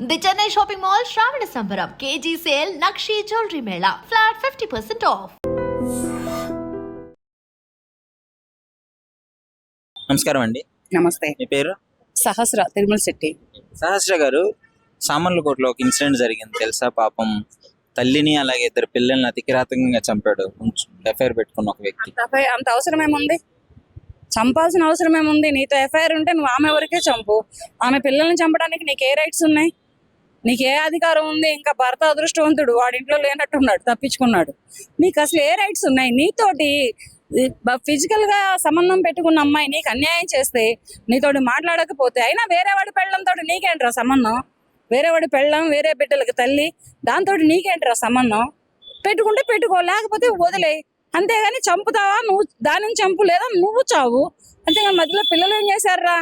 The Chennai shopping mall శ్రావణ సంబరం KG sale nakshi jewellery Mela flat 50% of. నమస్కారం అండి. నమస్తే. మీ పేరు? సహస్ర తిరుమల శెట్టి. సహస్ర గారు, సామర్లకోటలో ఒక ఇన్సిడెంట్ జరిగింది తెలుసా? పాపం తల్లిని అలాగే ఇద్దరు పిల్లల్ని అతి కిరాతకంగా చంపాడు ఎఫ్ఐఆర్ పెట్టుకున్న ఒక వ్యక్తి. అంత అవసరం ఏముంది? చంపాల్సిన అవసరం ఏముంది? నీతో ఎఫ్ఐఆర్ ఉంటే నువ్వు ఆమె వరకే చంపు. ఆమె పిల్లల్ని చంపడానికి నీకు ఏ రైట్స్ ఉన్నాయి? నీకు ఏ అధికారం ఉంది? ఇంకా భర్త అదృష్టవంతుడు, వాడి ఇంట్లో లేనట్టున్నాడు, తప్పించుకున్నాడు. నీకు అసలు ఏ రైట్స్ ఉన్నాయి? నీతోటి ఫిజికల్ గా సంబంధం పెట్టుకున్న అమ్మాయి నీకు అన్యాయం చేస్తే, నీతోటి మాట్లాడకపోతే, అయినా వేరే వాడి పెళ్ళంతో నీకేంట్రా సంబంధం? వేరే వాడి పెళ్ళం, వేరే బిడ్డలకి తల్లి, దాంతో నీకేంట్రా సంబంధం? పెట్టుకుంటే పెట్టుకో, లేకపోతే వదిలే. అంతేగాని చంపుతావా? నువ్వు దానిని చంపు, లేదా నువ్వు చావు. అంతేగాని మధ్యలో పిల్లలు ఏం చేశారా?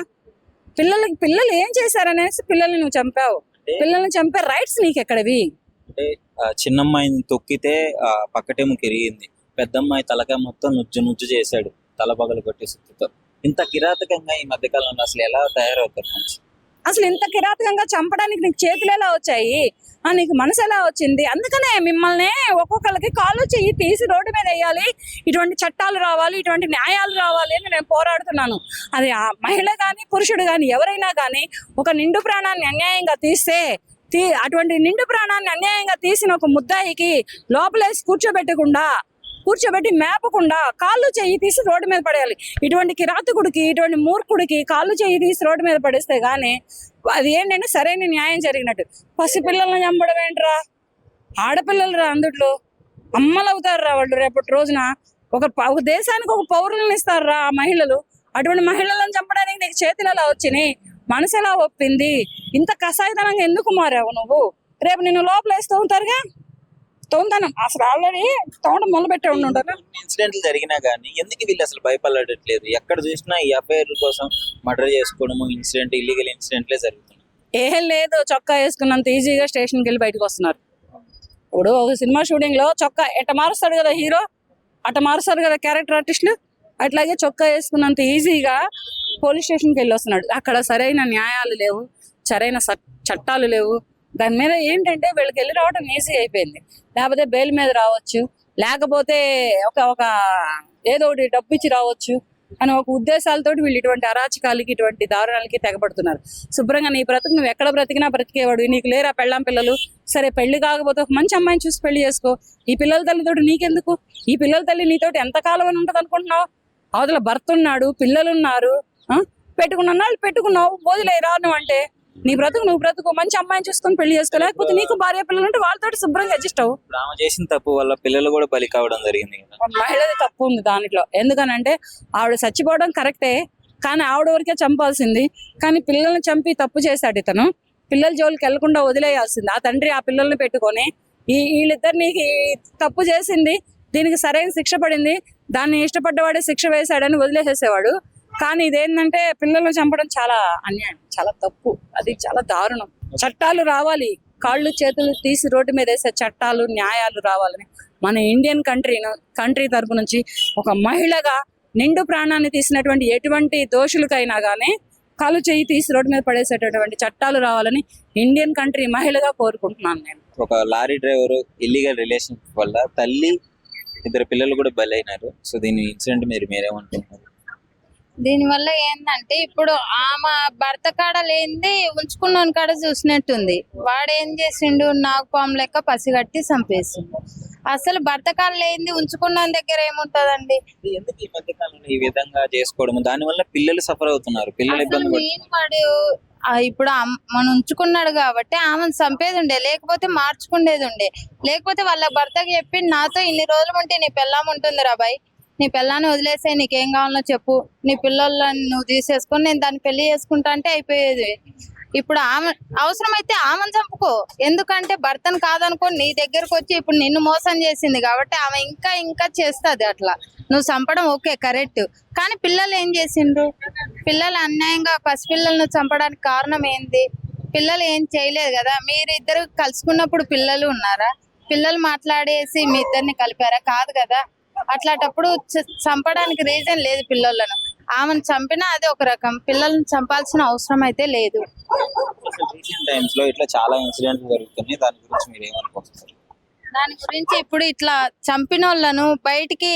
పిల్లలు ఏం చేశారనేసి పిల్లల్ని నువ్వు చంపావు. పిల్లల్ని చంపే రైట్స్ నీకు ఎక్కడవి? అంటే చిన్నమ్మాయిని తొక్కితే పక్కటేమో కిరిగింది, పెద్దమ్మాయి తలకాయ మొత్తం నుజ్జు చేశాడు తల పగలు కొట్టి సుత్తుతో. ఇంత కిరాతకంగా ఈ మధ్యకాలంలో అసలు ఎలా తయారవుతారు మనిషి? అసలు ఇంత కిరాతకంగా చంపడానికి నీకు చేతులు ఎలా వచ్చాయి? నీకు మనసు ఎలా వచ్చింది? అందుకనే మిమ్మల్ని ఒక్కొక్కరికి కాలు చెయ్యి తీసి రోడ్డు మీద వేయాలి, ఇటువంటి చట్టాలు రావాలి, ఇటువంటి న్యాయాలు రావాలి అని నేను పోరాడుతున్నాను. అది ఆ మహిళ కానీ పురుషుడు కానీ ఎవరైనా కానీ ఒక నిండు ప్రాణాన్ని అన్యాయంగా తీస్తే, అటువంటి నిండు ప్రాణాన్ని అన్యాయంగా తీసిన ఒక ముద్దాయికి లోపలేసి కూర్చోబెట్టి మేపకుండా కాళ్ళు చెయ్యి తీసి రోడ్డు మీద పడేయాలి. ఇటువంటి కిరాతకుడికి, ఇటువంటి మూర్ఖుడికి కాళ్ళు చెయ్యి తీసి రోడ్డు మీద పడేస్తే గానీ అది ఏంటంటే సరైన న్యాయం జరిగినట్టు. పసిపిల్లల్ని చంపడం ఏంట్రా? ఆడపిల్లలు రా, అందుట్లో అమ్మలు అవుతారు రా వాళ్ళు. రేపటి రోజున ఒక దేశానికి ఒక పౌరులను ఇస్తారా ఆ మహిళలు. అటువంటి మహిళలను చంపడానికి నీకు చేతులు ఎలా వచ్చినాయి? మనసు ఎలా ఒప్పింది? ఇంత కసాయితనంగా ఎందుకు మారావు నువ్వు? రేపు నిన్ను లోపలేస్తూ ఉంటారుగా. తోందనం అసలు ఆల్రెడీ తోండం మొదలుపెట్టే ఉంటారు. ఇన్సిడెంట్లు జరిగినా కానీ ఎందుకు వీళ్ళు అసలు భయపడట్లేదు? ఎక్కడ చూసినా ఈ ఎఫ్ఐఆర్ కోసం మర్డర్ చేసుకోవడము, ఇల్లీగల్ ఇన్సిడెంట్లే జరుగుతున్నాయి. ఏం లేదు, చొక్కా వేసుకున్నంత ఈజీగా స్టేషన్కి వెళ్ళి బయటకు వస్తున్నారు. ఇప్పుడు ఒక సినిమా షూటింగ్ లో చొక్కా ఎట్ట మారుస్తాడు కదా హీరో, అట్ట మారుస్తారు కదా క్యారెక్టర్ ఆర్టిస్టులు, అట్లాగే చొక్కా వేసుకున్నంత ఈజీగా పోలీస్ స్టేషన్కి వెళ్ళి వస్తున్నాడు. అక్కడ సరైన న్యాయాలు లేవు, సరైన చట్టాలు లేవు. దాని మీద ఏంటంటే వీళ్ళకి వెళ్ళి రావడం ఈజీ అయిపోయింది. లేకపోతే బెయిల్ మీద రావచ్చు, లేకపోతే ఒక ఏదో ఒకటి డబ్బు ఇచ్చి రావచ్చు అని ఒక ఉద్దేశాలతో వీళ్ళు ఇటువంటి అరాచకాలకి, ఇటువంటి దారుణాలకి తెగబడుతున్నారు. శుభ్రంగా నీ బ్రతుకు నువ్వు ఎక్కడ బ్రతికినా బ్రతికేవాడు. నీకు లేరా పెళ్ళాం పిల్లలు? సరే పెళ్లి కాకపోతే ఒక మంచి అమ్మాయిని చూసి పెళ్లి చేసుకో. ఈ పిల్లల తల్లితోటి నీకెందుకు? ఈ పిల్లల తల్లి నీతోటి ఎంతకాలం అని ఉంటుంది అనుకుంటున్నావు? అవతల భర్త ఉన్నాడు, పిల్లలు ఉన్నారు, పెట్టుకున్నావు, వదిలేరా నువ్వు. అంటే నీ బ్రతుకు నువ్వు బ్రతుకు, మంచి అమ్మాయిని చూసుకొని పెళ్లి చేసుకో. లేకపోతే నీకు భార్య పిల్లలు ఉంటే వాళ్ళతో శుభ్రంగా అడ్జస్ట్ అవ్వు. ఆమె చేసిన తప్పు వల్ల పిల్లలు కూడా బలి కావడం జరిగింది. మహిళది తప్పు ఉంది దాంట్లో. ఎందుకనంటే ఆవిడ చచ్చిపోవడం కరెక్టే, కానీ ఆవిడ వరకే చంపాల్సింది. కానీ పిల్లల్ని చంపి తప్పు చేశాడు ఇతను. పిల్లల జోలికి వెళ్లకుండా వదిలేయాల్సింది. ఆ తండ్రి ఆ పిల్లల్ని పెట్టుకొని వీళ్ళిద్దరిని తప్పు చేసింది, దీనికి సరైన శిక్ష పడింది, దాన్ని ఇష్టపడ్డవాడే శిక్ష వేశాడని వదిలేసేసేవాడు. కానీ ఇదేంటంటే పిల్లల్ని చంపడం చాలా అన్యాయం, చాలా తప్పు, అది చాలా దారుణం. చట్టాలు రావాలి, కాళ్ళు చేతులు తీసి రోడ్డు మీద వేసే చట్టాలు, న్యాయాలు రావాలని మన ఇండియన్ కంట్రీ తరపు నుంచి ఒక మహిళగా నిండు ప్రాణాన్ని తీసినటువంటి ఎటువంటి దోషులకైనా కానీ కాళ్ళు చేయి తీసి రోడ్డు మీద పడేసేటటువంటి చట్టాలు రావాలని ఇండియన్ కంట్రీ మహిళగా కోరుకుంటున్నాను నేను. ఒక లారీ డ్రైవర్ ఇల్లీగల్ రిలేషన్ వల్ల తల్లి, ఇద్దరు పిల్లలు కూడా బలైనారు. సో దీని ఇన్సిడెంట్ మీరేమంటున్నారు? దీనివల్ల ఏంటంటే ఇప్పుడు ఆమె భర్త కాడ లేనిది ఉంచుకున్న కాడ చూసినట్టుంది. వాడు ఏం చేసిండు? నాగుపాము లెక్క పసిగట్టి చంపేసిండు. అసలు భర్త కాడ లేనిది ఉంచుకున్న దగ్గర ఏముంటదండి? ఎందుకు ఈ మధ్య కాలంలో ఈ విధంగా చేసుకోవడం? దాని వల్ల పిల్లలు సఫర్ అవుతున్నారు, పిల్లలు ఇబ్బంది వాడు ఇప్పుడు మనం ఉంచుకున్నాడు కాబట్టి ఆమెను చంపేది ఉండే, లేకపోతే మార్చుకునేది ఉండే. లేకపోతే వాళ్ళ భర్తకి చెప్పి నాతో ఇన్ని రోజులు ఉంటే నీ పెళ్ళాం ఉంటుంది రాబాయ్, నీ పిల్లాన్ని వదిలేసే, నీకేం కావాలో చెప్పు, నీ పిల్లలని నువ్వు తీసేసుకొని నేను దాన్ని పెళ్లి చేసుకుంటా అంటే అయిపోయేది. ఇప్పుడు ఆమె అవసరమైతే ఆమెను చంపుకో. ఎందుకంటే భర్తను కాదనుకో నీ దగ్గరకు వచ్చి ఇప్పుడు నిన్ను మోసం చేసింది కాబట్టి ఆమె ఇంకా చేస్తుంది. అట్లా నువ్వు చంపడం ఓకే, కరెక్ట్. కానీ పిల్లలు ఏం చేసిండ్రు? పిల్లలు అన్యాయంగా పసిపిల్లలను చంపడానికి కారణం ఏంది? పిల్లలు ఏం చేయలేదు కదా. మీరు ఇద్దరు కలుసుకున్నప్పుడు పిల్లలు ఉన్నారా? పిల్లలు మాట్లాడేసి మీ ఇద్దరిని కలిపారా? కాదు కదా. అట్లాంటప్పుడు చంపడానికి రీజన్ లేదు పిల్లలను. ఆమెను చంపినా అది ఒక రకం, పిల్లల్ని చంపాల్సిన అవసరం అయితే లేదు. రీసెంట్ టైమ్స్ లో ఇట్లా చాలా ఇన్సిడెంట్లు జరుగుతున్నాయి, దాని గురించి మీరు ఏమనుకుంటున్నారు? దాని గురించి ఇప్పుడు ఇట్లా చంపిన వాళ్ళను బయటికి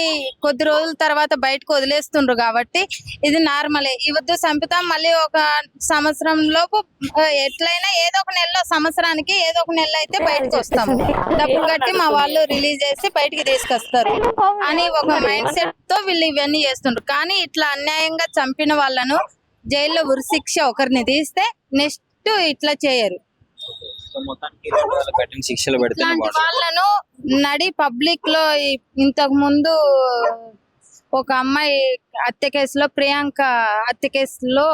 కొద్ది రోజుల తర్వాత బయటకు వదిలేస్తుండ్రు కాబట్టి ఇది నార్మలే. ఈ వద్దు చంపుతాం మళ్ళీ ఒక సంవత్సరం లోపు ఎట్లయినా ఏదో ఒక నెలలో, సంవత్సరానికి ఏదో ఒక నెల అయితే బయటకు వస్తాం, డబ్బులు కట్టి మా వాళ్ళు రిలీజ్ చేసి బయటికి తీసుకొస్తారు అని ఒక మైండ్ సెట్ తో వీళ్ళు ఇవన్నీ చేస్తుండ్రు. కానీ ఇట్లా అన్యాయంగా చంపిన వాళ్ళను జైల్లో ఉరిశిక్ష ఒకరిని తీస్తే నెక్స్ట్ ఇట్లా చేయరు. సో మొత్తానికి ఇలాంటి వాళ్ళకి కఠిన శిక్షలు పెడితేనే ఇట్లాంటి బాగుంటుంది. వాళ్ళను నడి పబ్లిక్ లో ఇంతకు ముందు ఒక అమ్మాయి హత్య కేసులో, ప్రియాంక హత్య కేసులో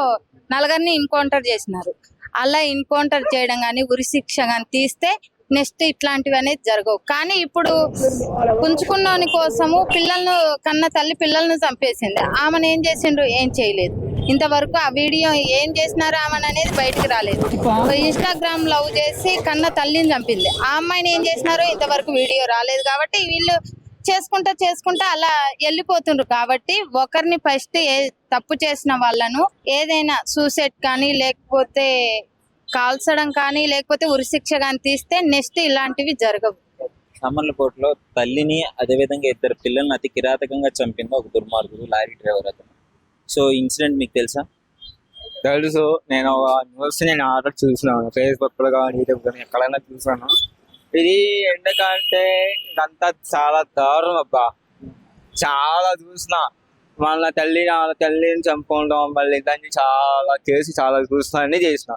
నలుగురిని ఎన్కౌంటర్ చేసినారు. అలా ఎన్కౌంటర్ చేయడం కానీ ఉరిశిక్ష కానీ తీస్తే నెక్స్ట్ ఇట్లాంటివి అనేది జరగవు. కానీ ఇప్పుడు పుంజుకున్నోని కోసము పిల్లలను కన్న తల్లి పిల్లలను చంపేసింది. ఆమెను ఏం చేసిండ్రు? ఏం చేయలేదు. ఇంతవరకు ఆ వీడియో ఏం చేసినారు ఆమెను అనేది బయటికి రాలేదు. ఇన్స్టాగ్రామ్ లవ్ చేసి కన్న తల్లిని చంపింది. ఆ అమ్మాయిని ఏం చేసినారో ఇంతవరకు వీడియో రాలేదు. కాబట్టి వీళ్ళు చేసుకుంటా అలా వెళ్ళిపోతుండ్రు. కాబట్టి ఒకరిని ఫస్ట్ తప్పు చేసిన వాళ్ళను ఏదైనా సూసైడ్ కానీ, లేకపోతే కాల్చడం కానీ, లేకపోతే ఉరిశిక్ష కానీ తీస్తే నెక్స్ట్ ఇలాంటివి జరగవు. సామర్లకోటలో తల్లిని అదేవిధంగా ఇద్దరు పిల్లల్ని అతి కిరాతకంగా చంపింది ఒక దుర్మార్గుడు, లారీ డ్రైవర్ అతను. సో ఇన్సిడెంట్ మీకు తెలుసా? తెలుసు. నేను న్యూస్ ఆర్డర్ చూసినాను, ఫేస్బుక్ లో కానీ యూట్యూబ్ కానీ ఎక్కడైనా చూసాను. ఇది ఎందుకంటే ఇదంతా చాలా దారుణం అబ్బా. చాలా చూసిన వాళ్ళ తల్లిని చంపుకోవడం, మళ్ళీ దాన్ని చాలా కేసు చాలా చూసిన అన్ని చేసిన.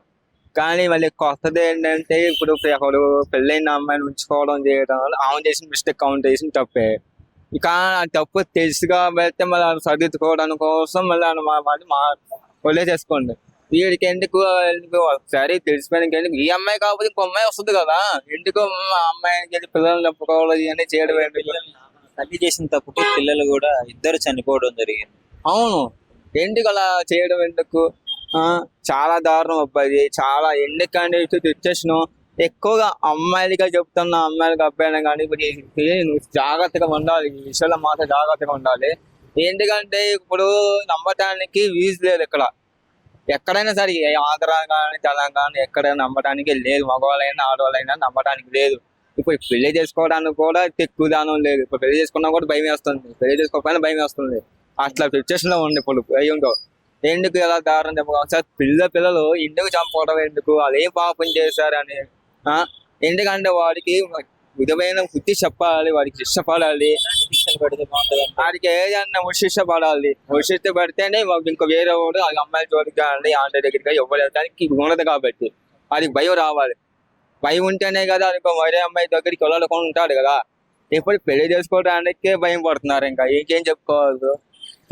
కానీ మళ్ళీ కొత్తది ఏంటంటే ఇప్పుడు ఒకడు పెళ్ళైన అమ్మాయిని ఉంచుకోవడం చేయడం వల్ల ఆమె చేసిన మిస్టేక్, కౌంట్ చేసిన తప్పే. ఇక ఆ తప్పు తెలుసు కాబట్టి మళ్ళీ సర్దిద్దుకోవడం కోసం మళ్ళీ వదిలే చేసుకోండి. వీడికి ఎందుకు ఒకసారి తెలిసిపోయిన ఈ అమ్మాయి కాకపోతే ఇంకో అమ్మాయి వస్తుంది కదా, ఎందుకు అమ్మాయికి పిల్లల్ని చంపుకోవాలి అని చేయడం ఏంటి? తల్లి చేసిన తప్పుకి పిల్లలు కూడా ఇద్దరు చనిపోవడం జరిగింది. అవును, ఎందుకు అలా చేయడం ఎందుకు? చాలా దారుణం అబ్బాయి. చాలా ఎందుకంటే సిచ్యువేషన్ ఎక్కువగా అమ్మాయిలుగా చెప్తున్నా, అమ్మాయిలుగా అబ్బాయినా కానీ నువ్వు జాగ్రత్తగా ఉండాలి, ఈ విషయంలో మాత్రం జాగ్రత్తగా ఉండాలి. ఎందుకంటే ఇప్పుడు నమ్మటానికి వీజ్ లేదు. ఎక్కడైనా సరే ఆంధ్ర కానీ తెలంగాణ ఎక్కడైనా నమ్మటానికి లేదు. మగవాళ్ళైనా ఆడవాళ్ళైనా నమ్మటానికి లేదు. ఇప్పుడు పెళ్లి చేసుకోవడానికి కూడా ఎక్కువ దానం లేదు. ఇప్పుడు పెళ్లి చేసుకున్నా కూడా భయం వేస్తుంది, పెళ్లి చేసుకోకపోయినా భయం వేస్తుంది. అట్లా సిచ్యువేషన్ లో ఉంది ఇప్పుడు. భయంతో ఎందుకు ఎలా దారుణం చెప్పుకోవాలి సార్? పిల్లలు ఎందుకు చంపుకోవడం ఎందుకు? అదేం పాపం చేశారని. ఎందుకంటే వాడికి విధమైన బుద్ధి చెప్పాలి, వాడికి శిక్ష పడాలి. శిక్షలు పెడితే బాగుంటుంది. వాడికి ఏదన్నా శిక్ష పడాలి. శిక్ష పడితేనే ఇంకా వేరే వాడు అది అమ్మాయి చోటుకి కానీ ఆంటీ దగ్గరికి ఇవ్వడానికి ఉండదు. కాబట్టి వాడికి భయం రావాలి. భయం ఉంటేనే కదా అది వేరే అమ్మాయి దగ్గరికి వెళ్ళకుండా ఉంటాడు కదా. ఎప్పుడు పెళ్లి చేసుకోవడానికే భయం పడుతున్నారు. ఇంకా ఇంకేం చెప్పుకోవాలి?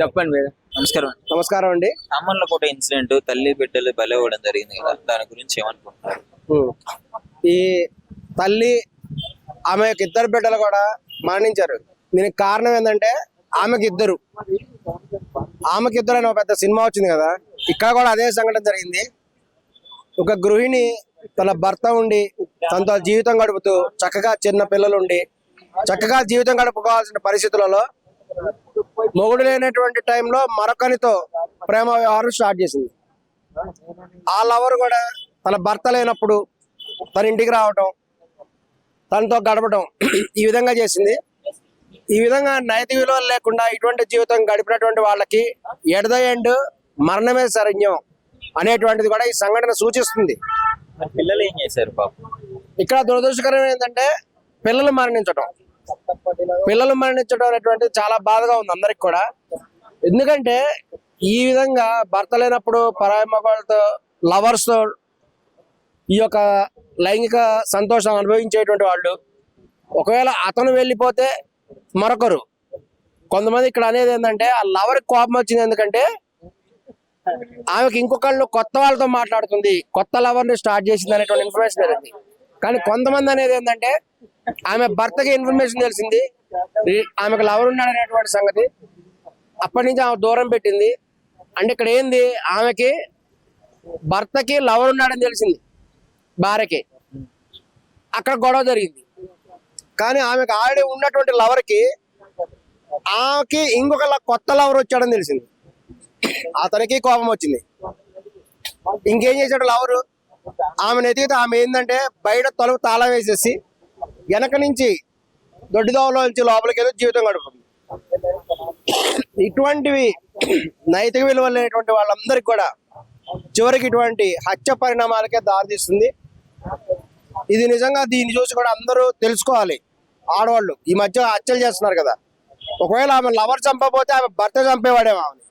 చెప్పండి మీరు. నమస్కారం అండి. సామర్లకోట ఇన్సిడెంట్ తల్లి బిడ్డలు బలవడం జరిగింది కదా, దాని గురించి ఏమనుకుంటున్నారు? ఈ తల్లి ఆమె యొక్క ఇద్దరు బిడ్డలు కూడా మరణించారు. దీనికి కారణం ఏంటంటే ఆమెకి ఇద్దరు అని ఒక పెద్ద సినిమా వచ్చింది కదా, ఇక్కడ కూడా అదే సంఘటన జరిగింది. ఒక గృహిణి తన భర్త ఉండి తనతో జీవితం గడుపుతూ చక్కగా చిన్న పిల్లలుండి చక్కగా జీవితం గడుపుకోవాల్సిన పరిస్థితులలో మొగుడు లేనటువంటి టైంలో మరొకరితో ప్రేమ వ్యవహారం స్టార్ట్ చేసింది. ఆ లవర్ కూడా తన భర్త లేనప్పుడు తన ఇంటికి రావటం, తనతో గడపడం ఈ విధంగా చేసింది. ఈ విధంగా నైతిక విలువలు లేకుండా ఇటువంటి జీవితం గడిపినటువంటి వాళ్ళకి ఎట్ ద ఎండ్ మరణమే శరణ్యం అనేటువంటిది కూడా ఈ సంఘటన సూచిస్తుంది. పిల్లలు ఏం చేశారు పాపం? ఇక్కడ దురదృష్టకరం ఏంటంటే పిల్లలు మరణించడం అనేటువంటిది చాలా బాధగా ఉంది అందరికి కూడా. ఎందుకంటే ఈ విధంగా భర్త లేనప్పుడు పరాయి మగవాళ్ళతో, లవర్స్ తో ఈ యొక్క లైంగిక సంతోషం అనుభవించేటువంటి వాళ్ళు, ఒకవేళ అతను వెళ్ళిపోతే మరొకరు. కొంతమంది ఇక్కడ అనేది ఏంటంటే ఆ లవర్కి కోపం వచ్చింది ఎందుకంటే ఆమెకి ఇంకొకళ్ళు కొత్త వాళ్ళతో మాట్లాడుతుంది, కొత్త లవర్ని స్టార్ట్ చేసింది అనేటువంటి ఇన్ఫర్మేషన్ జరిగింది. కానీ కొంతమంది అనేది ఏంటంటే ఆమె భర్తకి ఇన్ఫర్మేషన్ తెలిసింది, ఆమెకు లవర్ ఉన్నాడు అనేటువంటి సంగతి. అప్పటి నుంచి ఆమె దూరం పెట్టింది. అంటే ఇక్కడ ఏంది, ఆమెకి భర్తకి లవర్ ఉన్నాడని తెలిసింది, భార్యకి. అక్కడ గొడవ జరిగింది. కానీ ఆమెకు ఆల్రెడీ ఉన్నటువంటి లవర్కి ఆమెకి ఇంకొక కొత్త లవర్ వచ్చాడని తెలిసింది. అతనికి కోపం వచ్చింది. ఇంకేం చేశాడు లవరు, ఆమెను ఎతికితే ఆమె ఏంటంటే బయట తలుపు తాళం వేసేసి వెనక నుంచి దొడ్డిదోవలో నుంచి లోపలికి వెళ్ళి జీవితం గడుపుతుంది. ఇటువంటివి నైతిక విలువలు లేనటువంటి వాళ్ళందరికీ కూడా చివరికి ఇటువంటి హత్య పరిణామాలకే దారితీస్తుంది. ఇది నిజంగా దీన్ని చూసి కూడా అందరూ తెలుసుకోవాలి. ఆడవాళ్ళు ఈ మధ్య హత్యలు చేస్తున్నారు కదా, ఒకవేళ ఆమె లవర్ చంపకపోతే ఆమె భర్త చంపేవాడేమో ఆమె.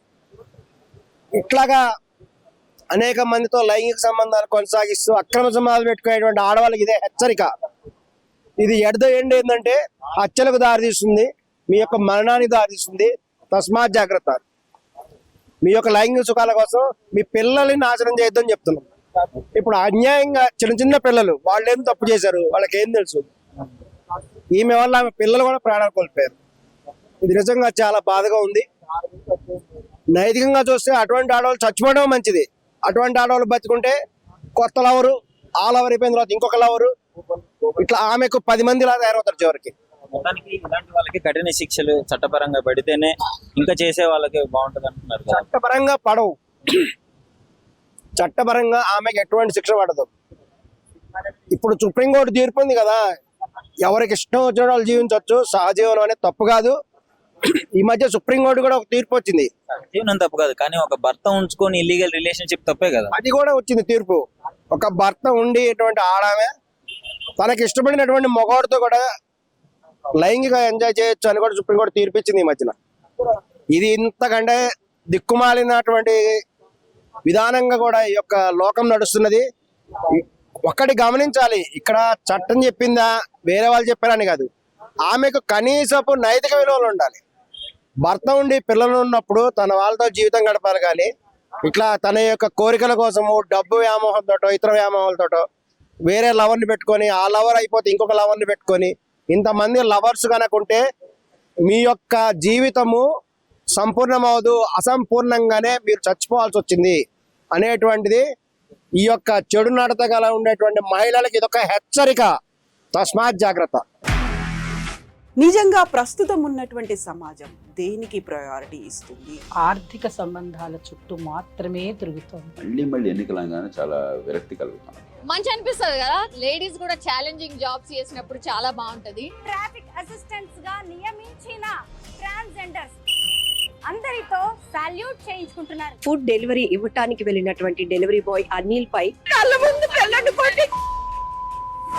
ఇట్లాగా అనేక మందితో లైంగిక సంబంధాలు కొనసాగిస్తూ అక్రమ సంబంధాలు పెట్టుకునేటువంటి ఆడవాళ్ళకి ఇదే హెచ్చరిక. ఇది ఎట్ ద ఎండ్ ఏంటంటే హత్యలకు దారితీస్తుంది, మీ యొక్క మరణానికి దారితీస్తుంది. తస్మాత్ జాగ్రత్త. మీ యొక్క లైంగిక సుఖాల కోసం మీ పిల్లల్ని నాశనం చేయొద్దని చెప్తున్నాం. ఇప్పుడు అన్యాయంగా చిన్న చిన్న పిల్లలు వాళ్ళు ఏం తప్పు చేశారు, వాళ్ళకి ఏం తెలుసు. ఈమె వల్ల ఆమె పిల్లలు కూడా ప్రాణాలు కోల్పోయారు. ఇది నిజంగా చాలా బాధగా ఉంది. నైతికంగా చూస్తే అటువంటి ఆడవాళ్ళు చచ్చిపోవడం మంచిది. అటువంటి ఆడవాళ్ళు బతుకుంటే కొత్త లవరు, ఆ లవర్ అయిపోయిన తర్వాత ఇంకొక లవరు, ఇట్లా ఆమెకు 10 మంది ఇలా తయారవుతారు చివరికి. మొత్తానికి ఇలాంటి వాళ్ళకి కఠిన శిక్షలు చట్టపరంగా పడితేనే ఇంకా చేసే వాళ్ళకి బాగుంటది అంటున్నారు కదా. చట్టపరంగా పడవు. చట్టపరంగా ఆమెకి ఎటువంటి శిక్ష పడదు. ఇప్పుడు సుప్రీంకోర్టు తీర్పు ఉంది కదా, ఎవరికి ఇష్టం వచ్చిన వాళ్ళు జీవించవచ్చు, సహజీవనం అనేది తప్పు కాదు. ఈ మధ్య సుప్రీంకోర్టు కూడా ఒక తీర్పు వచ్చింది. జీవనం తప్పు కాదు, కానీ ఒక భర్త ఉంచుకొని ఇల్లీగల్ రిలేషన్షిప్ తప్పే కదా. అది కూడా వచ్చింది తీర్పు. ఒక భర్త ఉండి ఇటువంటి ఆడామే తనకి ఇష్టపడినటువంటి మగవాడితో కూడా లైంగిక ఎంజాయ్ చేయొచ్చు అని కూడా సుప్రీంకోర్టు తీర్పు ఇచ్చింది ఈ మధ్యన. ఇది ఇంతకంటే దిక్కుమాలినటువంటి విధానంగా కూడా ఈ యొక్క లోకం నడుస్తున్నది. ఒక్కటి గమనించాలి, ఇక్కడ చట్టం చెప్పిందా వేరే వాళ్ళు చెప్పారని కాదు, ఆమెకు కనీసపు నైతిక విలువలు ఉండాలి. భర్త ఉండి పిల్లలు ఉన్నప్పుడు తన వాళ్ళతో జీవితం గడపాలి. కానీ ఇట్లా తన యొక్క కోరికల కోసము డబ్బు వ్యామోహంతోటో ఇతర వ్యామోహాలతోటో వేరే లవర్ని పెట్టుకొని, ఆ లవర్ అయిపోతే ఇంకొక లవర్ని పెట్టుకొని ఇంతమంది లవర్స్ కనుకుంటే మీ యొక్క జీవితము సంపూర్ణమవదు, అసంపూర్ణంగానే మీరు చచ్చిపోవాల్సి వచ్చింది అనేటువంటిది ఈ యొక్క చెడు నడతగల ఉండేటువంటి మహిళలకు ఇదొక హెచ్చరిక. తస్మాత్ జాగ్రత్త. నిజంగా ప్రస్తుతం ఉన్నటువంటి సమాజం దేనికి ప్రయారిటీ ఇస్తుంది? ఆర్థిక సంబంధాల చుట్టూ మాత్రమే తిరుగుతోంది. మళ్ళీ ఎన్నికలంగానే చాలా విరక్తి కలుగుతాను. మంచి అనిపిస్తుంది కదా, లేడీస్ కూడా ఛాలెంజింగ్ జాబ్స్ చేసినప్పుడు చాలా బాగుంటది. ట్రాఫిక్ అసిస్టెంట్స్ గా నియమించిన ట్రాన్స్జెండర్స్ అందరితో సాల్యూట్ చేయించుకుంటున్నారు. ఫుడ్ డెలివరీ ఇవ్వటానికి వెళ్ళినటువంటి డెలివరీ బాయ్ అనిల్ పై కళ్ళ ముందు పిల్లల్ని కొట్టి